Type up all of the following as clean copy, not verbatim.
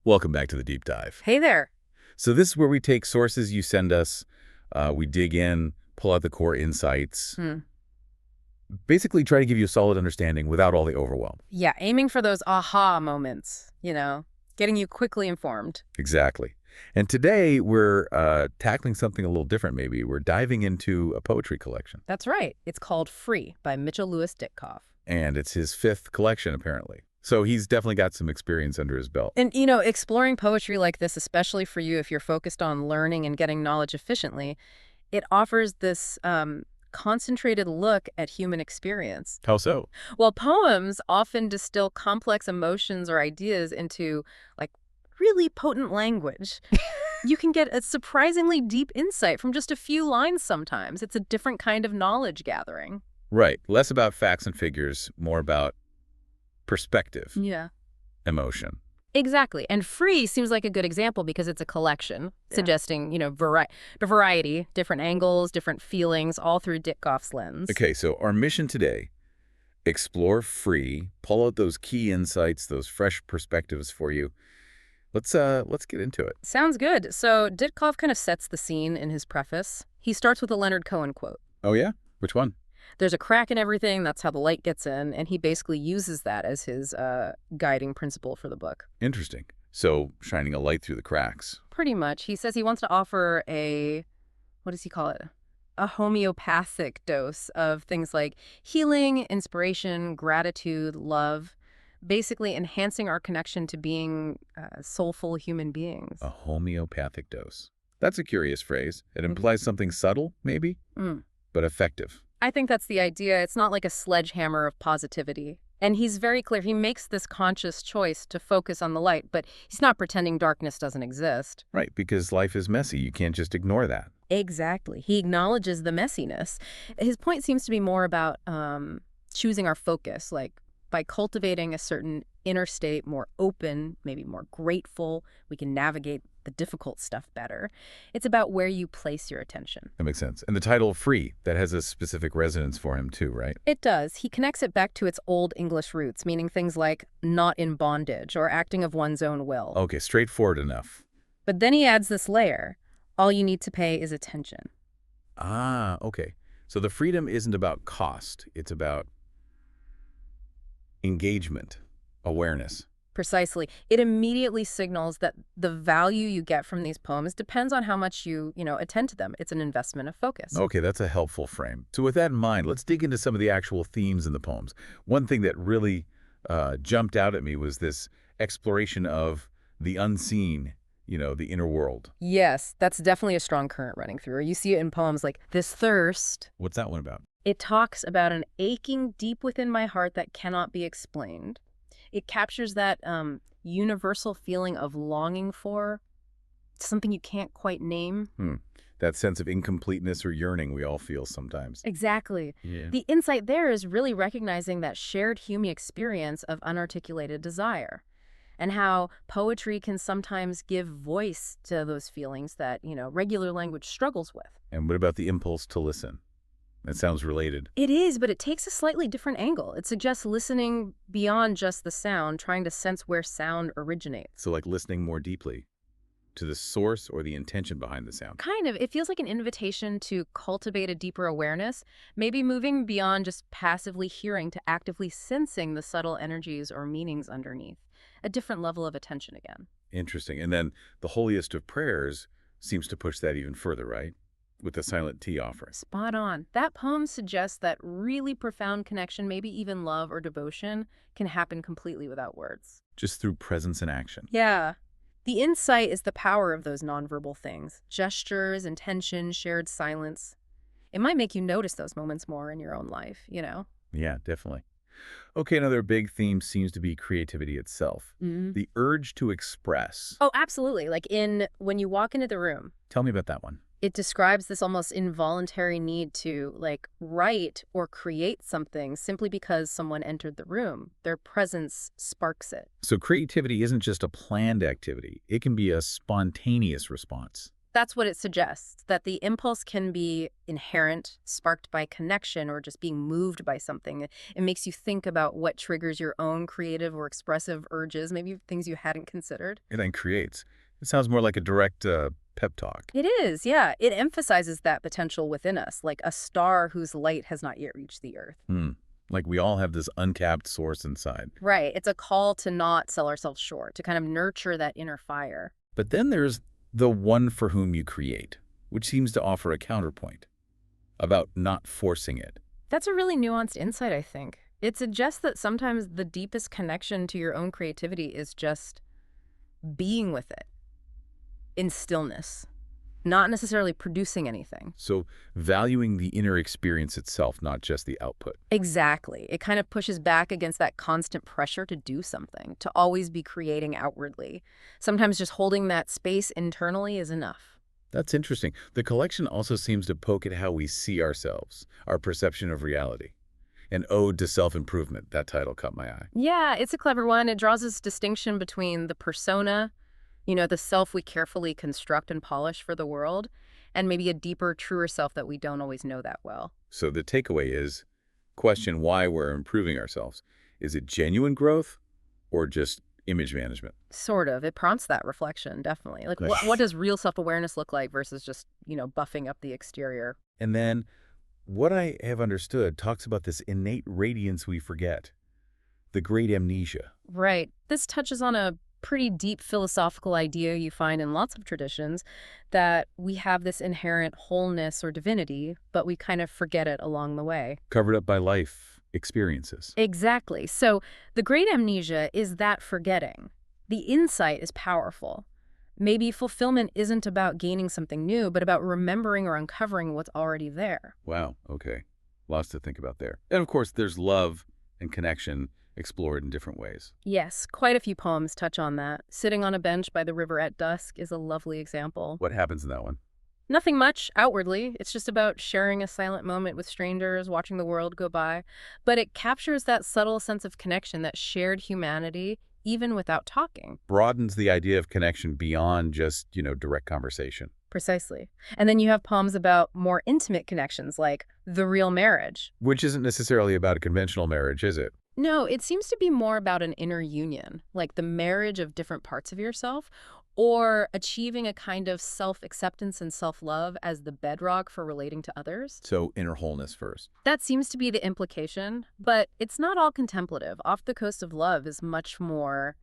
Welcome back to the deep dive. Hey there. So this is where we take sources you send us, we dig in, pull out the core insights, Hmm. basically try to give you a solid understanding without all the overwhelm. Yeah, aiming for those aha moments, getting you quickly informed. Exactly. And today we're tackling something a little different maybe. We're diving into a poetry collection. That's right. It's called Free by Mitchell Lewis Ditkoff. And it's his 5th collection, apparently. So he's definitely got some experience under his belt. And, exploring poetry like this, especially for you if you're focused on learning and getting knowledge efficiently, it offers this concentrated look at human experience. How so? While poems often distill complex emotions or ideas into, like, really potent language, you can get a surprisingly deep insight from just a few lines sometimes. It's a different kind of knowledge gathering. Right. Less about facts and figures, more about perspective, Yeah. emotion. Exactly. And Free seems like a good example because it's a collection Yeah. suggesting, variety, different angles, different feelings, all through Ditkoff's lens. Okay, so our mission today, explore Free, pull out those key insights, those fresh perspectives for you. Let's get into it. Sounds good. So Ditkoff kind of sets the scene in his preface. He starts with a Leonard Cohen quote. Oh yeah? Which one? There's a crack in everything, that's how the light gets in, and he basically uses that as his guiding principle for the book. Interesting. So shining a light through the cracks. Pretty much. He says he wants to offer what does he call it? A homeopathic dose of things like healing, inspiration, gratitude, love, basically enhancing our connection to being soulful human beings. A homeopathic dose. That's a curious phrase. It implies something subtle, maybe, but effective. I think that's the idea. It's not like a sledgehammer of positivity. And he's very clear. He makes this conscious choice to focus on the light, but he's not pretending darkness doesn't exist. Right, because life is messy. You can't just ignore that. Exactly. He acknowledges the messiness. His point seems to be more about choosing our focus, like by cultivating a certain inner state, more open, maybe more grateful, we can navigate the difficult stuff better. It's about where you place your attention. That makes sense. And the title Free, that has a specific resonance for him too, right? It does. He connects it back to its old English roots, meaning things like not in bondage or acting of one's own will. Okay, straightforward enough. But then he adds this layer. All you need to pay is attention. Ah, okay. So the freedom isn't about cost. It's about engagement, awareness. Precisely. It immediately signals that the value you get from these poems depends on how much you attend to them. It's an investment of focus. Okay, that's a helpful frame. So with that in mind, let's dig into some of the actual themes in the poems. One thing that really jumped out at me was this exploration of the unseen, the inner world. Yes, that's definitely a strong current running through. You see it in poems like This Thirst. What's that one about? It talks about an aching deep within my heart that cannot be explained. It captures that universal feeling of longing for something you can't quite name. That sense of incompleteness or yearning we all feel sometimes. Exactly. Yeah. The insight there is really recognizing that shared human experience of unarticulated desire and how poetry can sometimes give voice to those feelings that, regular language struggles with. And what about the impulse to listen? That sounds related. It is, but it takes a slightly different angle. It suggests listening beyond just the sound, trying to sense where sound originates. So like listening more deeply to the source or the intention behind the sound. Kind of. It feels like an invitation to cultivate a deeper awareness, maybe moving beyond just passively hearing to actively sensing the subtle energies or meanings underneath. A different level of attention again. Interesting. And then the holiest of prayers seems to push that even further, right? With the silent tea offering. Spot on. That poem suggests that really profound connection, maybe even love or devotion, can happen completely without words. Just through presence and action. Yeah. The insight is the power of those nonverbal things. Gestures, intention, shared silence. It might make you notice those moments more in your own life, Yeah, definitely. Okay, another big theme seems to be creativity itself. The urge to express. Oh, absolutely. Like when you walk into the room. Tell me about that one. It describes this almost involuntary need to, write or create something simply because someone entered the room. Their presence sparks it. So creativity isn't just a planned activity. It can be a spontaneous response. That's what it suggests, that the impulse can be inherent, sparked by connection, or just being moved by something. It makes you think about what triggers your own creative or expressive urges, maybe things you hadn't considered. It then creates. It sounds more like a direct pep talk. It is, yeah. It emphasizes that potential within us, like a star whose light has not yet reached the Earth. Hmm. Like we all have this uncapped source inside. Right. It's a call to not sell ourselves short, to kind of nurture that inner fire. But then there's the one for whom you create, which seems to offer a counterpoint about not forcing it. That's a really nuanced insight, I think. It suggests that sometimes the deepest connection to your own creativity is just being with it in stillness, not necessarily producing anything. So valuing the inner experience itself, not just the output. Exactly. It kind of pushes back against that constant pressure to do something, to always be creating outwardly. Sometimes just holding that space internally is enough. That's interesting. The collection also seems to poke at how we see ourselves, our perception of reality. An ode to self-improvement, that title caught my eye. Yeah, it's a clever one. It draws this distinction between the persona, the self we carefully construct and polish for the world, and maybe a deeper, truer self that we don't always know that well. So the takeaway is, question why we're improving ourselves. Is it genuine growth or just image management? Sort of. It prompts that reflection, definitely. Like, Nice. what does real self-awareness look like versus just, buffing up the exterior? And then what I have understood talks about this innate radiance we forget, the great amnesia. Right. This touches on a pretty deep philosophical idea you find in lots of traditions, that we have this inherent wholeness or divinity, but we kind of forget it along the way. Covered up by life experiences. Exactly. So the great amnesia is that forgetting. The insight is powerful. Maybe fulfillment isn't about gaining something new, but about remembering or uncovering what's already there. Wow, okay. Lots to think about there. And of course, there's love and connection explored in different ways. Yes, quite a few poems touch on that. Sitting on a bench by the river at dusk is a lovely example. What happens in that one? Nothing much outwardly. It's just about sharing a silent moment with strangers, watching the world go by. But it captures that subtle sense of connection, that shared humanity, even without talking. Broadens the idea of connection beyond just, direct conversation. Precisely. And then you have poems about more intimate connections, like The Real Marriage. Which isn't necessarily about a conventional marriage, is it? No, it seems to be more about an inner union, like the marriage of different parts of yourself, or achieving a kind of self-acceptance and self-love as the bedrock for relating to others. So inner wholeness first. That seems to be the implication, but it's not all contemplative. Off the Coast of Love is much more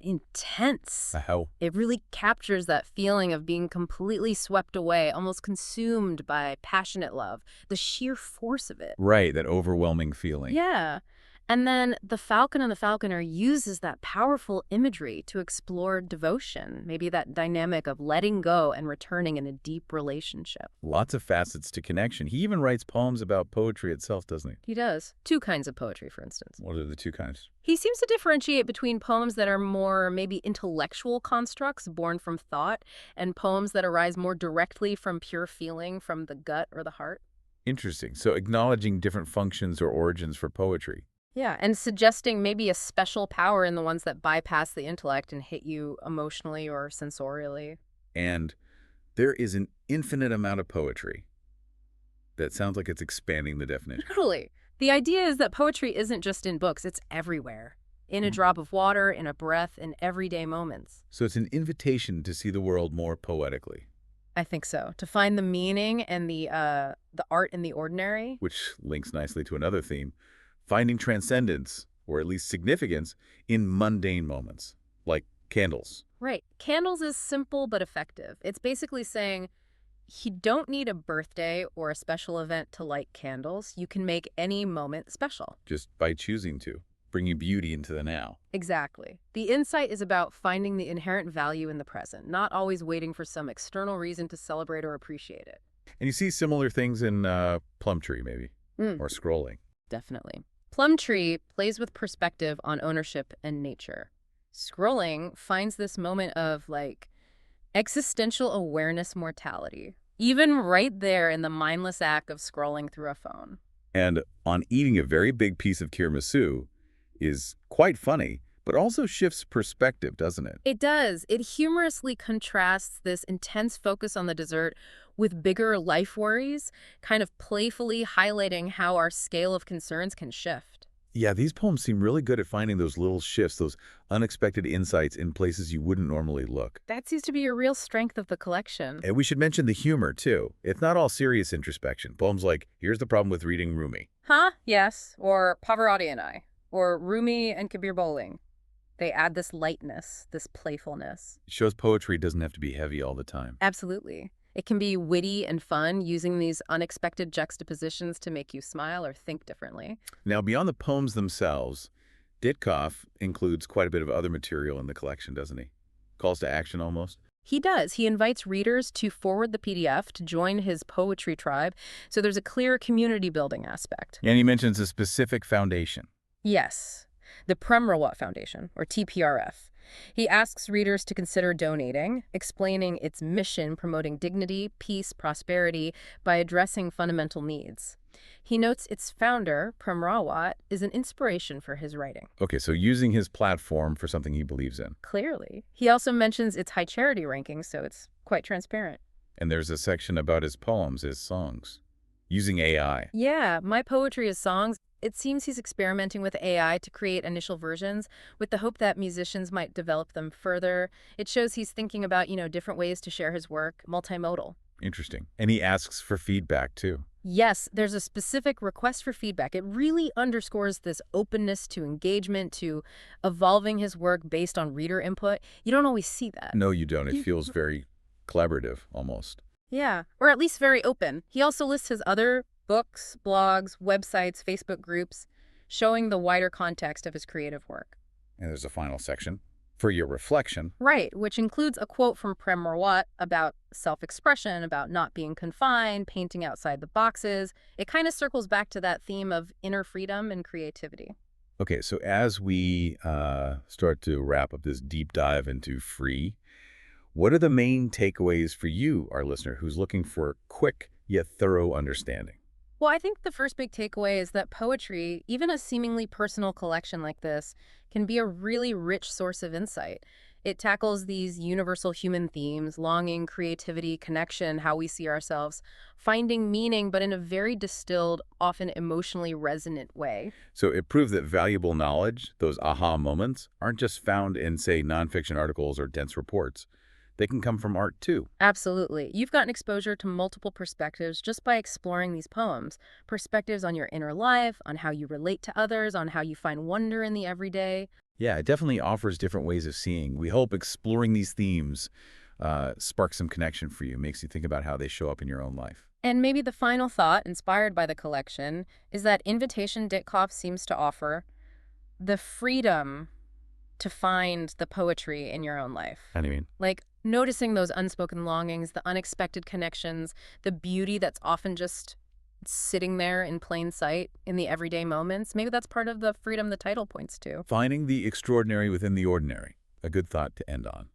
intense. How? It really captures that feeling of being completely swept away, almost consumed by passionate love, the sheer force of it. Right, that overwhelming feeling. Yeah. And then The Falcon and the Falconer uses that powerful imagery to explore devotion, maybe that dynamic of letting go and returning in a deep relationship. Lots of facets to connection. He even writes poems about poetry itself, doesn't he? He does. Two kinds of poetry, for instance. What are the two kinds? He seems to differentiate between poems that are more maybe intellectual constructs born from thought and poems that arise more directly from pure feeling, from the gut or the heart. Interesting. So acknowledging different functions or origins for poetry. Yeah, and suggesting maybe a special power in the ones that bypass the intellect and hit you emotionally or sensorially. And there is an infinite amount of poetry. That sounds like it's expanding the definition. Totally. The idea is that poetry isn't just in books, it's everywhere. In a drop of water, in a breath, in everyday moments. So it's an invitation to see the world more poetically. I think so. To find the meaning and the art in the ordinary. Which links nicely to another theme. Finding transcendence, or at least significance, in mundane moments, like candles. Right. Candles is simple but effective. It's basically saying you don't need a birthday or a special event to light candles. You can make any moment special. Just by choosing to, bringing beauty into the now. Exactly. The insight is about finding the inherent value in the present, not always waiting for some external reason to celebrate or appreciate it. And you see similar things in Plumtree, maybe, or scrolling. Definitely. Plumtree plays with perspective on ownership and nature. Scrolling finds this moment of, existential awareness mortality, even right there in the mindless act of scrolling through a phone. And on eating a very big piece of tiramisu is quite funny but also shifts perspective, doesn't it? It does. It humorously contrasts this intense focus on the dessert with bigger life worries, kind of playfully highlighting how our scale of concerns can shift. Yeah, these poems seem really good at finding those little shifts, those unexpected insights in places you wouldn't normally look. That seems to be a real strength of the collection. And we should mention the humor, too. It's not all serious introspection. Poems like, Here's the Problem with Reading Rumi. Huh? Yes. Or Pavarotti and I. Or Rumi and Kabir Bowling. They add this lightness, this playfulness. It shows poetry doesn't have to be heavy all the time. Absolutely. It can be witty and fun, using these unexpected juxtapositions to make you smile or think differently. Now, beyond the poems themselves, Ditkoff includes quite a bit of other material in the collection, doesn't he? Calls to action almost. He does. He invites readers to forward the PDF to join his poetry tribe, so there's a clear community building aspect. And he mentions a specific foundation. Yes, the Prem Rawat Foundation, or TPRF. He asks readers to consider donating, explaining its mission promoting dignity, peace, prosperity by addressing fundamental needs. He notes its founder, Prem Rawat, is an inspiration for his writing. Okay, so using his platform for something he believes in. Clearly. He also mentions its high charity ranking, so it's quite transparent. And there's a section about his poems, his songs, using AI. Yeah, My Poetry is Songs. It seems he's experimenting with AI to create initial versions with the hope that musicians might develop them further. It shows he's thinking about, different ways to share his work, multimodal. Interesting. And he asks for feedback, too. Yes, there's a specific request for feedback. It really underscores this openness to engagement, to evolving his work based on reader input. You don't always see that. No, you don't. It feels very collaborative, almost. Yeah, or at least very open. He also lists his other books, blogs, websites, Facebook groups, showing the wider context of his creative work. And there's a final section for your reflection. Right, which includes a quote from Prem Rawat about self-expression, about not being confined, painting outside the boxes. It kind of circles back to that theme of inner freedom and creativity. Okay, so as we start to wrap up this deep dive into free, what are the main takeaways for you, our listener, who's looking for quick yet thorough understanding? Well, I think the first big takeaway is that poetry, even a seemingly personal collection like this, can be a really rich source of insight. It tackles these universal human themes, longing, creativity, connection, how we see ourselves, finding meaning, but in a very distilled, often emotionally resonant way. So it proves that valuable knowledge, those aha moments, aren't just found in, say, nonfiction articles or dense reports. They can come from art, too. Absolutely. You've gotten exposure to multiple perspectives just by exploring these poems. Perspectives on your inner life, on how you relate to others, on how you find wonder in the everyday. Yeah, it definitely offers different ways of seeing. We hope exploring these themes sparks some connection for you, makes you think about how they show up in your own life. And maybe the final thought, inspired by the collection, is that invitation Ditkoff seems to offer the freedom to find the poetry in your own life. How do you mean? Like noticing those unspoken longings, the unexpected connections, the beauty that's often just sitting there in plain sight in the everyday moments. Maybe that's part of the freedom the title points to. Finding the extraordinary within the ordinary. A good thought to end on.